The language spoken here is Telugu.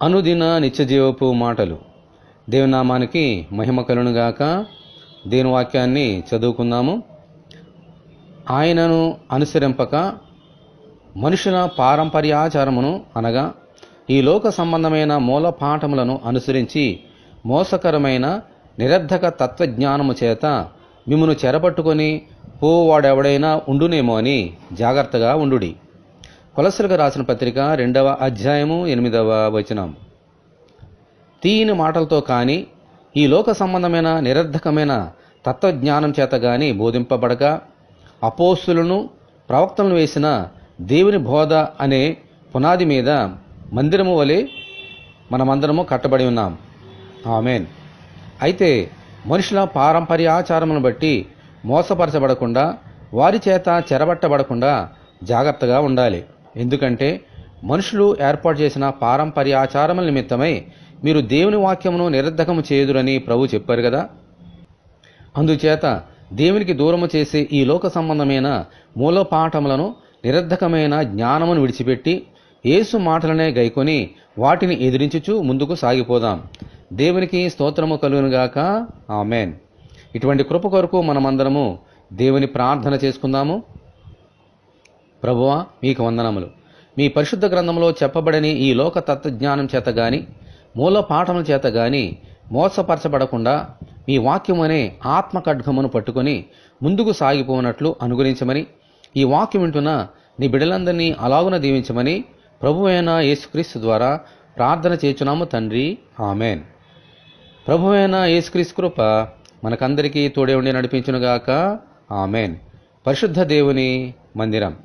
అనుదిన నిత్యజీవపు మాటలు. దేవుని నామానికి మహిమ కలుగునుగాక. దేవుని వాక్యాన్ని చదువుకుందాము. ఆయనను అనుసరింపక మనుషుల పారంపర్యాచారమును అనగా ఈ లోక సంబంధమైన మూల పాఠములను అనుసరించి మోసకరమైన నిరర్ధక తత్వజ్ఞానము చేత మిమ్మును చెరపట్టుకొని పోవాడెవడైనా ఉండునేమో అని జాగ్రత్తగా ఉండుడి. కొలస్సీలకు రాసిన పత్రిక 2వ అధ్యాయము 8వ వచనం. తీయని మాటలతో కానీ ఈ లోక సంబంధమైన నిరర్ధకమైన తత్వజ్ఞానం చేత కానీ బోధింపబడక అపోస్తులను ప్రవక్తలను వేసిన దేవుని బోధ అనే పునాది మీద మందిరము వలె మనమందరము కట్టబడి ఉన్నాం. ఆమేన్. అయితే మనుషుల పారంపర్యాచారములను బట్టి మోసపరచబడకుండా, వారి చేత చెరబట్టబడకుండా జాగ్రత్తగా ఉండాలి. ఎందుకంటే మనుషులు ఏర్పాటు చేసిన పారంపర్యాచారముల నిమిత్తమై మీరు దేవుని వాక్యమును నిరర్ధకము చేయుదురని ప్రభు చెప్పారు కదా. అందుచేత దేవునికి దూరము చేసే ఈ లోక సంబంధమైన మూలపాఠములను, నిరర్ధకమైన జ్ఞానమును విడిచిపెట్టి యేసు మాటలనే గైకొని వాటిని ఎదిరించుచు ముందుకు సాగిపోదాం. దేవునికి స్తోత్రము కలుగునుగాక. ఆమేన్. ఇటువంటి కృప కొరకు మనమందరము దేవుని ప్రార్థన చేసుకుందాము. ప్రభువా, మీకు వందనములు. మీ పరిశుద్ధ గ్రంథంలో చెప్పబడని ఈ లోక తత్వజ్ఞానం చేత గాని, మూల పాఠముల చేత గాని మోసపరచబడకుండా మీ వాక్యం అనే ఆత్మ ఖడ్గమును పట్టుకొని ముందుకు సాగిపోనట్లు అనుగ్రహించమని, ఈ వాక్యం వింటున్న నీ బిడ్డలందరినీ అలాగున దీవించమని ప్రభువైన యేసుక్రీస్తు ద్వారా ప్రార్థన చేయుచున్నాము తండ్రి. ఆమేన్. ప్రభువైన యేసుక్రీస్తు కృప మనకందరికీ తోడే ఉండి నడిపించునుగాక. ఆమేన్. పరిశుద్ధ దేవుని మందిరం.